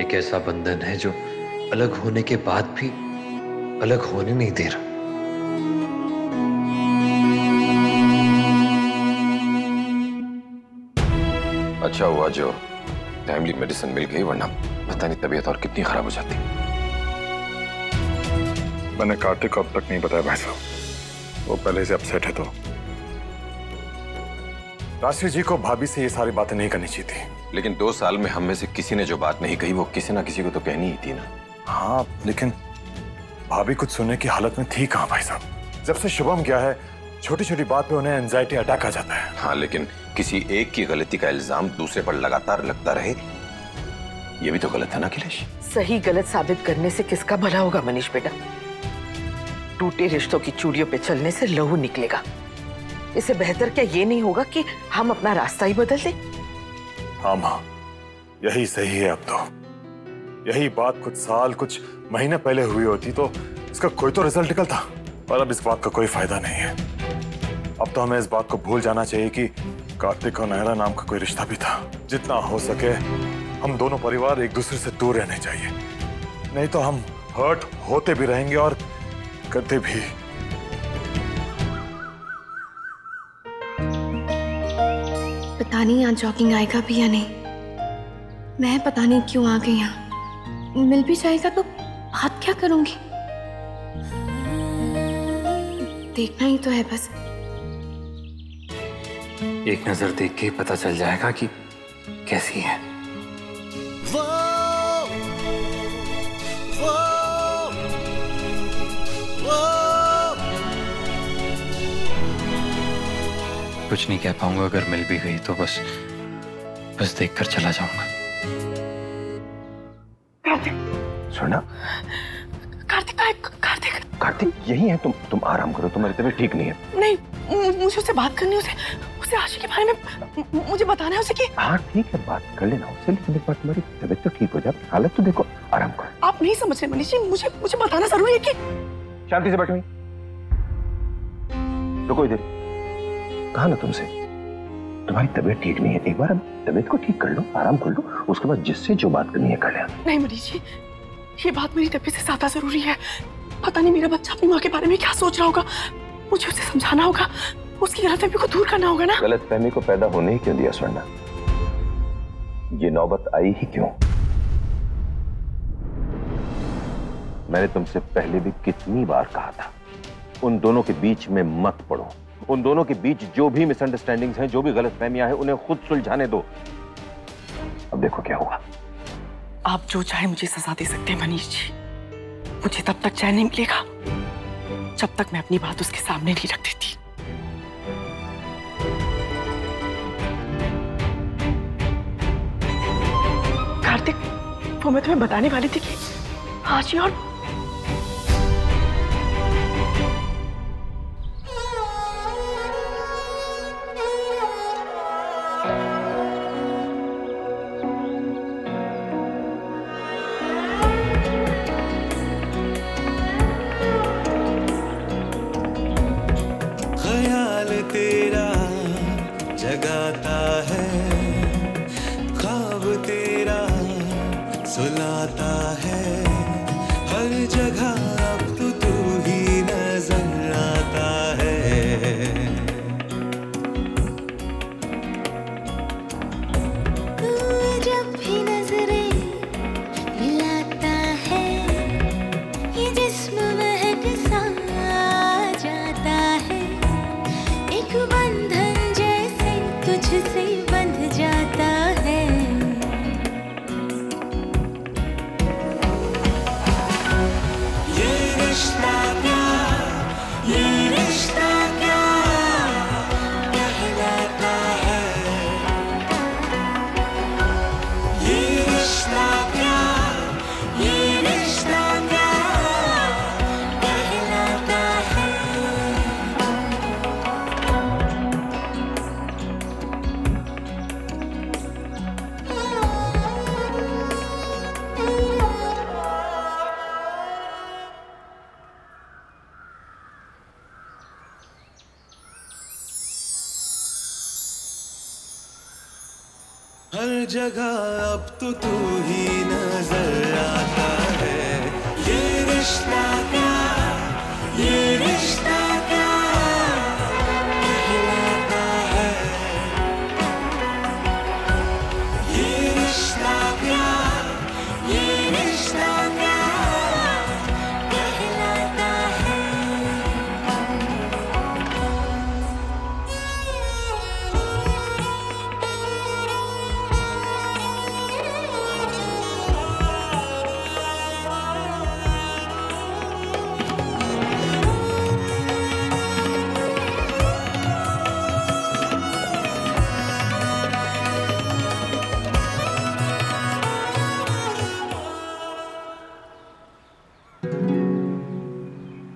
एक ऐसा बंधन है जो अलग होने के बाद भी अलग होने नहीं दे रहा। अच्छा हुआ जो टाइमली मेडिसिन मिल गई, वरना पता नहीं तबीयत और कितनी खराब हो जाती। मैंने कार्तिक को अब तक नहीं बताया भाई साहब, वो पहले से अपसेट है। तो राशि जी को भाभी से ये सारी बातें नहीं करनी चाहिए थी। लेकिन 2 साल में हम में से किसी ने जो बात नहीं कही वो किसी ना किसी को तो कहनी ही थी ना। हाँ, लेकिन भाभी कुछ सुनने की हालत में थी कहाँ भाई साहब। जब से शुभम गया है, छोटी छोटी बात पे उन्हें एंजाइटी अटैक आ जाता है। हाँ, लेकिन किसी एक की गलती का इल्जाम दूसरे पर लगातार लगता रहे, ये भी तो गलत है ना अखिलेश। सही गलत साबित करने से किसका भला होगा मनीष बेटा? टूटे रिश्तों की चूड़ियों पे चलने से लहू निकलेगा। इससे बेहतर क्या ये नहीं होगा कि हम अपना रास्ता ही बदल दें? हाँ माँ, यही सही है। अब तो यही बात कुछ साल कुछ महीने पहले हुई होती तो इसका कोई तो रिजल्ट निकलता, पर अब इस बात का कोई फायदा नहीं है। अब तो हमें इस बात को भूल जाना चाहिए कि कार्तिक और नयना नाम का कोई रिश्ता भी था। जितना हो सके हम दोनों परिवार एक दूसरे से दूर रहने चाहिए, नहीं तो हम हर्ट होते भी रहेंगे और करते भी। पता नहीं यहाँ जॉगिंग आएगा भी या नहीं। मैं पता नहीं क्यों आ गई यहाँ। मिल भी जाएगा तो बात क्या करूंगी? देखना ही तो है बस। एक नजर देख के पता चल जाएगा कि कैसी है। कुछ नहीं कह पाऊंगा, अगर मिल भी गई तो बस देखकर चला जाऊंगा। कार्तिक, सुना? कार्तिक यही है। तुम आराम करो, तुम्हारी तबीयत ठीक नहीं है। नहीं, मुझे उससे बात करनी है। उसे आशी के बारे में मुझे बताना है उसे कि। हाँ ठीक है, बात कर लेना उससे, लेकिन एक बार तुम्हारी तबीयत तो ठीक हो जाए। हालत तो देखो, आराम करो। आप नहीं समझ रहे मनीष जी, मुझे बताना जरूरी है कि। शांति से बैठो। रुको इधर। कहा ना तुमसे, तुम्हारी तबीयत ठीक नहीं है। एक बार तबीयत को ठीक कर लो, आराम कर लो, उसके बाद जिससे जो बात करनी है कर लेना। नहीं मनीष जी, ये बात मेरी तबीयत से ज्यादा जरूरी है। पता नहीं मेरा बच्चा अपनी माँ के बारे में क्या सोच रहा होगा। मुझे उसे समझाना होगा, उसकी गलतफहमी को दूर करना होगा ना। गलतफहमी को पैदा होने ही क्यों दिया स्वर्णा? ये नौबत आई ही क्यों? मैंने तुमसे पहले भी कितनी बार कहा था, उन दोनों के बीच में मत पड़ो। उन दोनों के बीच जो भी मिसअंडरस्टैंडिंग्स हैं, जो भी गलतफहमियां हैं, उन्हें खुद सुलझाने दो। अब देखो क्या हुआ। आप जो चाहे मुझे सजा दे सकते हैं मनीष जी, मुझे तब तक चैन नहीं मिलेगा जब तक मैं अपनी बात उसके सामने नहीं रख देती। कार्तिक, वो मैं तुम्हें बताने वाली थी कि आशी और तेरा जगाता है, ख्वाब तेरा सुलाता है, हर जगह अब तो तू ही नजर आता है। तू जब भी नजरें मिलाता है, ये जिस्म महक सा जाता है, एक बंधन जैसे तुझसे बंध जाता है। जगह अब तो तू ही नजर आता है। ये रिश्ता क्या, ये रिश्ता क्या कहलाता है, ये रिश्ता क्या, ये रिश्ता क्या कहलाता है।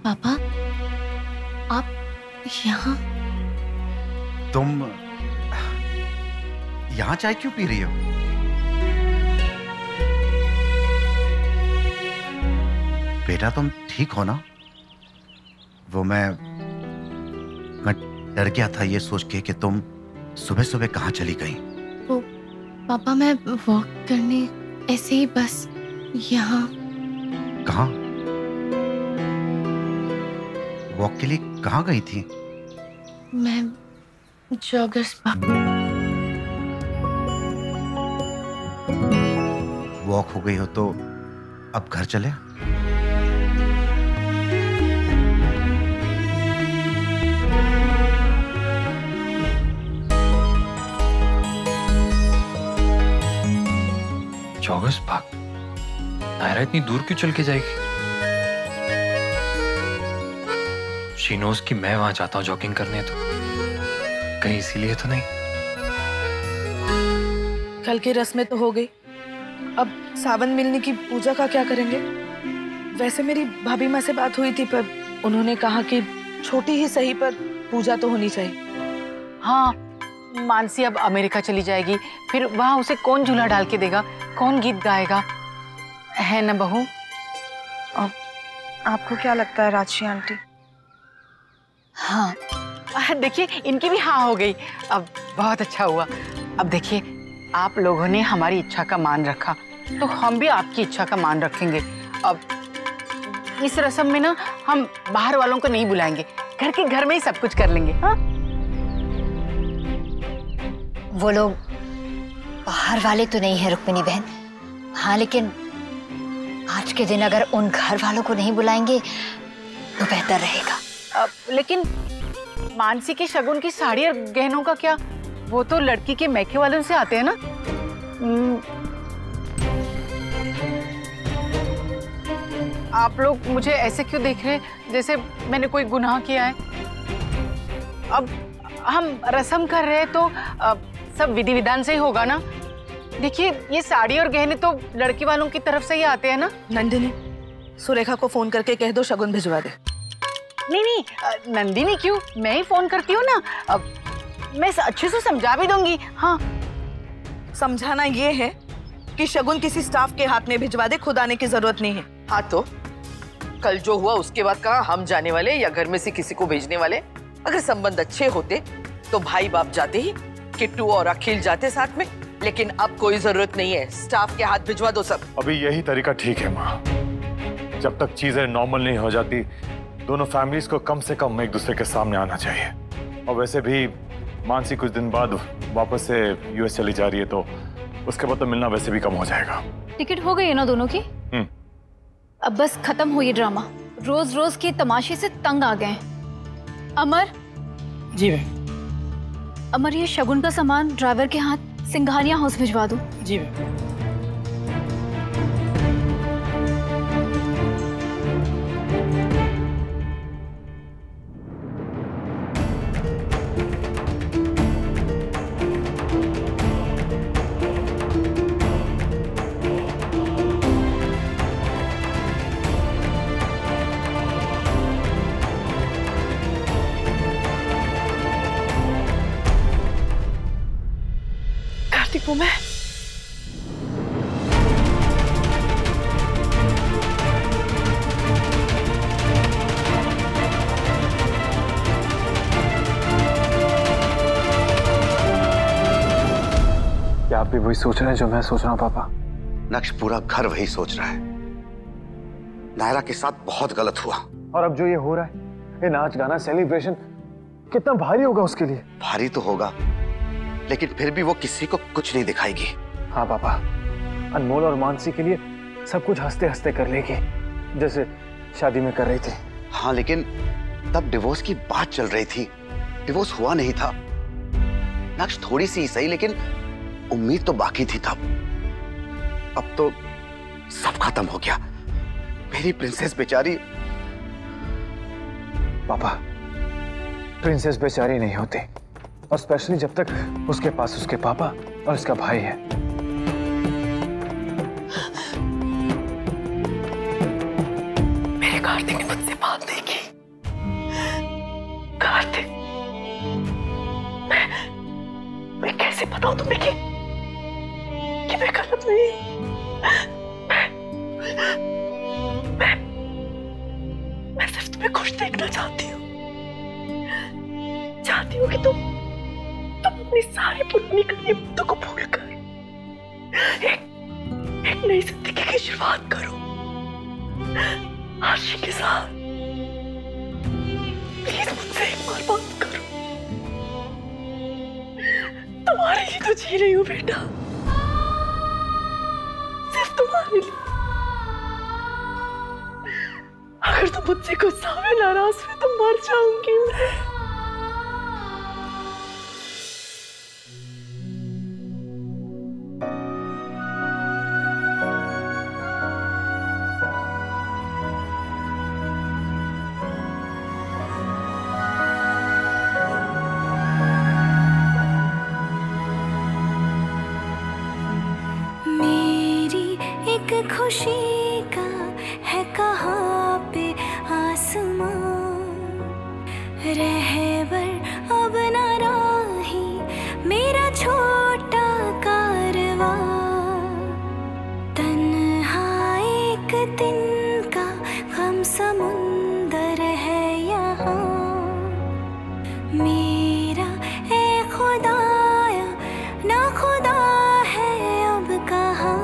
पापा, आप यहाँ? तुम यहाँ चाय क्यों पी रही हो? बेटा तुम ठीक हो ना? वो मैं डर गया था ये सोच के कि तुम सुबह सुबह कहाँ चली गई। वो पापा, मैं वॉक करने ऐसे ही बस यहाँ। कहाँ? वॉक के लिए कहाँ गई थी? मैं जॉगर्स पार्क। वॉक हो गई हो तो अब घर चले? Joggers park? नायरा इतनी दूर क्यों चल के जाएगी? शी नोज़ कि मैं वहां जाता हूं जॉगिंग करने, तो कहीं इसीलिए तो नहीं? कल की रस्में तो हो गई, अब सावन मिलने की पूजा का क्या करेंगे? वैसे मेरी भाभी माँ से बात हुई थी, पर उन्होंने कहा कि छोटी ही सही पर पूजा तो होनी चाहिए। हाँ, मानसी अब अमेरिका चली जाएगी, फिर वहां उसे कौन झूला डाल के देगा, कौन गीत गाएगा, है ना बहू? आपको क्या लगता है राजश्री आंटी? हाँ, देखिए इनकी भी हाँ हो गई। अब बहुत अच्छा हुआ। अब देखिए, आप लोगों ने हमारी इच्छा का मान रखा, तो हम भी आपकी इच्छा का मान रखेंगे। अब इस रस्म में ना हम बाहर वालों को नहीं बुलाएंगे, घर के घर में ही सब कुछ कर लेंगे। हाँ? वो लोग बाहर वाले तो नहीं है रुक्मिणी बहन, हाँ, लेकिन आज के दिन अगर उन घर वालों को नहीं बुलाएंगे तो बेहतर रहेगा। लेकिन मानसी की शगुन की साड़ी और गहनों का क्या? वो तो लड़की के मैके वालों से आते हैं ना। आप लोग मुझे ऐसे क्यों देख रहे हैं जैसे मैंने कोई गुनाह किया है? अब हम रस्म कर रहे हैं तो सब विधि विधान से ही होगा ना। देखिए, ये साड़ी और गहने तो लड़की वालों की तरफ से ही आते हैं ना। नंदिनी, सुरेखा को फोन करके कह दो शगुन भिजवा दे। नहीं, नंदिनी क्यों, मैं ही फोन करती हूँ ना। अब मैं अच्छे से समझा भी दूंगी। हाँ, समझाना ये है कि शगुन किसी स्टाफ के हाथ में भिजवा दे, खुद आने की जरूरत नहीं है। हाँ, तो कल जो हुआ उसके बाद कहाँ हम जाने वाले या घर में से किसी को भेजने वाले? अगर संबंध अच्छे होते तो भाई बाप जाते ही, किट्टू और अखिल जाते साथ में, लेकिन अब कोई जरूरत नहीं है, स्टाफ के हाथ भिजवा दो सब। अभी यही तरीका ठीक है माँ। जब तक चीजें नॉर्मल नहीं हो जाती, दोनों फैमिलीज को कम से कम एक दूसरे के सामने आना चाहिए। और वैसे भी मानसी कुछ दिन बाद वापस से यूएस चली जा रही है, तो उसके बाद तो मिलना वैसे भी कम हो जाएगा। टिकट हो गई है ना दोनों की? अब बस खत्म हो ये ड्रामा। रोज रोज के तमाशे से तंग आ गए। अमर। जी मैम। अमर, ये शगुन का सामान ड्राइवर के हाथ सिंघानिया हाउस भिजवा दो। जी मैम। भी वही सोच रहे हैं जो मैं सोच रहा हूँ पापा। नक्श पूरा घर वही सोच रहा है। नायरा के साथ बहुत गलत हुआ। और अब जो ये हो रहा है, ये नाच गाना सेलिब्रेशन, कितना भारी होगा उसके लिए। भारी तो होगा, लेकिन फिर भी वो किसी को कुछ नहीं दिखाएगी। हाँ पापा, अनमोल और मानसी के लिए सब कुछ हंसते हंसते कर लेगी, जैसे शादी में कर रही थी। हाँ, लेकिन तब डिवोर्स की बात चल रही थी, डिवोर्स हुआ नहीं था। नक्श थोड़ी सी सही, लेकिन उम्मीद तो बाकी थी तब। अब तो सब खत्म हो गया। मेरी प्रिंसेस बेचारी। पापा, प्रिंसेस बेचारी नहीं होती, और स्पेशली जब तक उसके पास उसके पापा और उसका भाई है। मेरे कार्तिक ने मुझसे बात नहीं की। कार्तिक, मैं कैसे बताऊं तुम्हें कि मैं गलत नहीं हूं। मैं सिर्फ तुम्हें खुश देखना चाहती हूँ कि तुम अपनी सारी पुरानी गरीबों को भूलकर एक नई जिंदगी की शुरुआत करो, आशी के साथ। प्लीज मुझसे एक बार बात करो। तुम्हारे लिए तो जी रही हूँ बेटा, सिर्फ तुम्हारे लिए। अगर तुम मुझसे गुस्सा में नाराज हुए तो मर जाऊंगी मैं। खुशी का है कहाँ पे आसमां, रहबर अब ना राही मेरा छोटा कारवां। तन्हा एक दिन का गम समुंदर है यहाँ मेरा, ए खुदाया ना खुदा है अब कहाँ।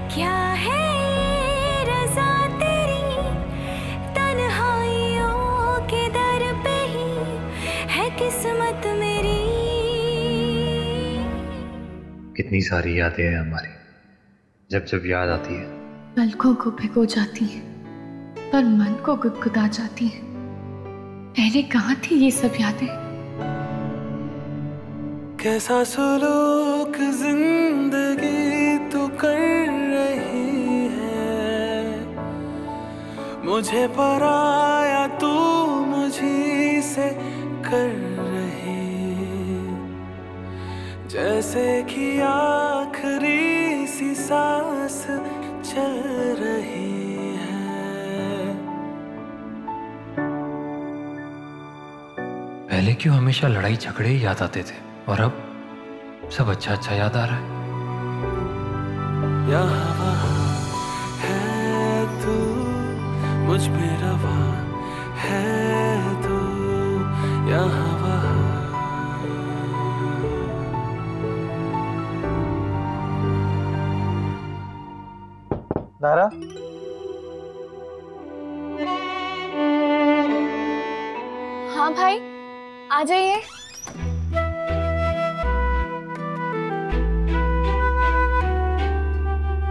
क्या है ये रज़ा तेरी, तन्हाइयों के दर पे ही है किस्मत मेरी। कितनी सारी यादें हैं हमारी, जब जब याद आती है पलकों को भिगो जाती है, पर मन को गुदगुदा जाती है। पहले कहाँ थी ये सब यादें? कैसा सुलूक जिंदगी तू कर रही है, मुझे पराया तू मुझी से कर रही, जैसे कि आखिरी सी सांस चल रही है। पहले क्यों हमेशा लड़ाई झगड़े ही याद आते थे, और अब सब अच्छा अच्छा याद आ रहा है। यहाँ वहाँ है तू, मुझ में रवा है तू, यहाँ वहाँ। नायरा, हाँ भाई, आ जाइए।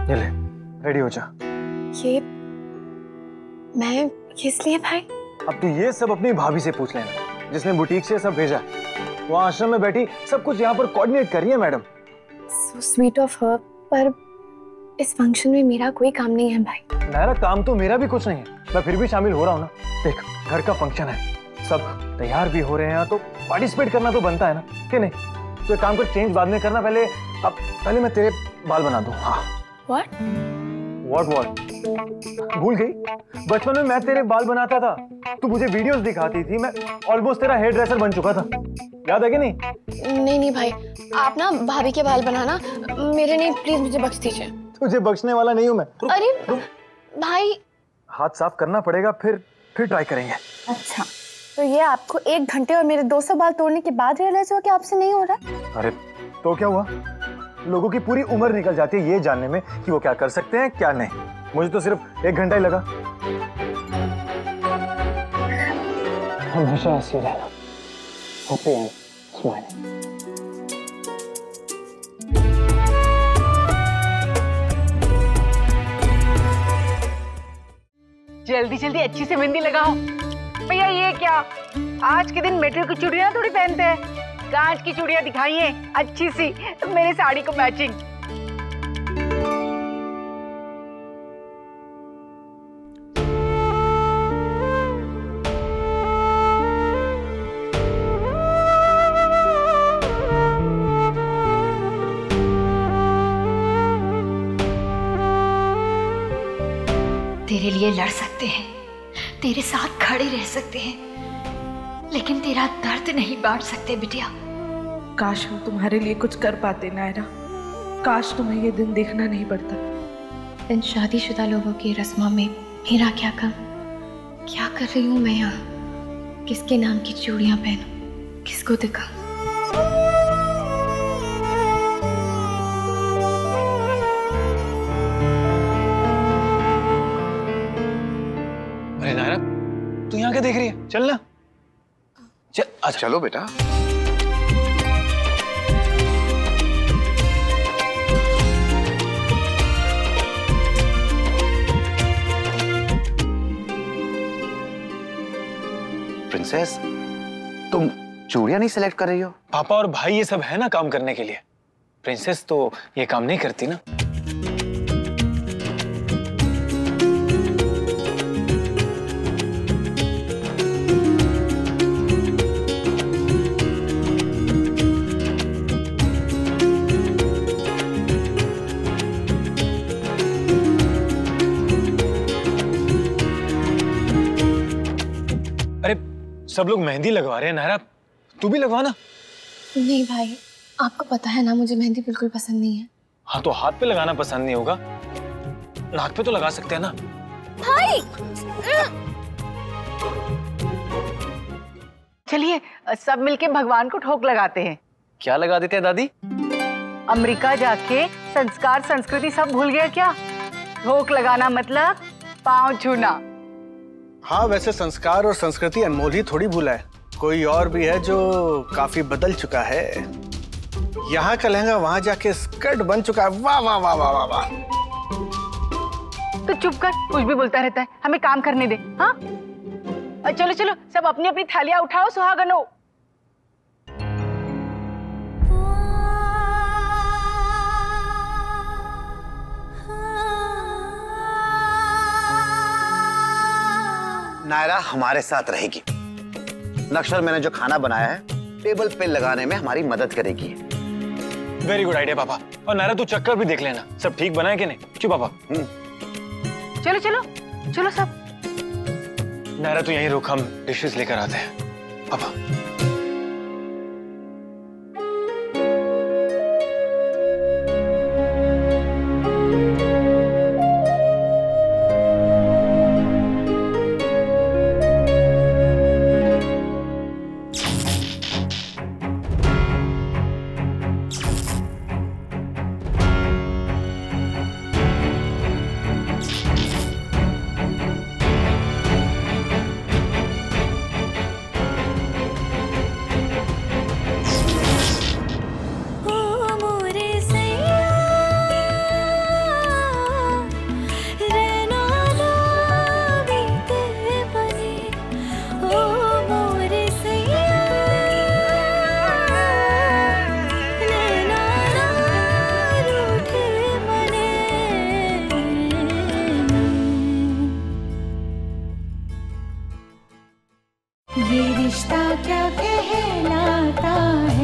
ये ले, रेडी हो जा। ये मैं किस लिए भाई? अब तू ये सब अपनी भाभी से पूछ लेना, जिसने बुटीक से सब भेजा। वो आश्रम में बैठी सब कुछ यहाँ पर कोऑर्डिनेट कर रही है madam. So sweet of her, पर इस फंक्शन में मेरा कोई काम नहीं है भाई। नायरा, काम तो मेरा भी कुछ नहीं है, मैं फिर भी शामिल हो रहा हूँ ना। देख, घर का फंक्शन है, सब तैयार भी हो रहे हैं, तो पार्टिसिपेट करना तो बनता है ना, कि नहीं? तो एक काम कर, चेंज बाद में करना, पहले मैं तेरे बाल बना दूँ। हाँ। What? भूल गई? बचपन में मैं तेरे बाल बनाता था, तू मुझे वीडियोस दिखाती थी, मैं ऑलमोस्ट तेरा हेयर ड्रेसर बन चुका था। याद है कि नहीं? नहीं भाई, आप ना भाभी के बाल बनाना, मेरे नहीं, प्लीज मुझे बख्श दीजिए। तुझे बख्शने वाला नहीं हूँ मैं। अरे भाई, हाथ साफ करना पड़ेगा, फिर ट्राई करेंगे। अच्छा तो ये आपको 1 घंटे और मेरे 200 बाल तोड़ने के बाद रियलाइज हुआ कि आपसे नहीं हो रहा? अरे तो क्या हुआ? लोगों की पूरी उम्र निकल जाती है ये जानने में कि वो क्या कर सकते हैं क्या नहीं। मुझे तो सिर्फ 1 घंटा ही लगा। हमेशा ऐसे रहना, हैप्पी एंड स्माइलिंग। जल्दी जल्दी अच्छी से मेहंदी लगाओ। भैया ये क्या, आज के दिन मेटल की चूड़ियां थोड़ी पहनते हैं, कांच की चूड़ियां दिखाई हैं अच्छी सी मेरी साड़ी को मैचिंग। तेरे लिए लड़ सकते हैं, तेरे साथ खड़े रह सकते हैं, लेकिन तेरा दर्द नहीं बांट सकते बिटिया। काश हम तुम्हारे लिए कुछ कर पाते नायरा, काश तुम्हें ये दिन देखना नहीं पड़ता। इन शादीशुदा लोगों की रस्मों में मेरा क्या कम? क्या कर रही हूँ मैं यहाँ? किसके नाम की चूड़ियाँ पहनूं, किसको दिखाऊं? अरे नायरा, तू यहाँ क्या देख रही है? चल ना। चल, चलो बेटा। प्रिंसेस, तुम चूड़ियां नहीं सिलेक्ट कर रही हो? पापा और भाई ये सब है ना काम करने के लिए। प्रिंसेस तो ये काम नहीं करती ना। अरे सब लोग मेहंदी लगवा रहे हैं नायरा, तू भी लगवा ना। नहीं भाई, आपको पता है ना मुझे मेहंदी बिल्कुल पसंद नहीं है। हाँ तो हाथ पे लगाना पसंद नहीं होगा, नाक पे तो लगा सकते हैं ना। भाई चलिए सब मिलके भगवान को ठोक लगाते हैं। क्या लगा देते हैं दादी? अमेरिका जाके संस्कार संस्कृति सब भूल गया क्या? ठोक लगाना मतलब पाँव छूना। हाँ वैसे संस्कार और संस्कृति अनमोल ही थोड़ी भूला है, कोई और भी है जो काफी बदल चुका है। यहाँ का लहंगा वहां जाके स्कर्ट बन चुका है। वाह वाह वाह वाह वाह वाह। तो चुप कर, कुछ भी बोलता रहता है, हमें काम करने दे। हाँ चलो चलो सब अपनी अपनी थालियां उठाओ सुहागनों। नायरा हमारे साथ रहेगी। नक्शर मैंने जो खाना बनाया है टेबल पे लगाने में हमारी मदद करेगी। वेरी गुड आइडिया पापा। और नायरा तू चक्कर भी देख लेना, सब ठीक बना है कि नहीं? क्यों पापा? चलो चलो चलो सब। नायरा तू यहीं रुक, हम डिशेस लेकर आते हैं। पापा ये रिश्ता क्या कहलाता है।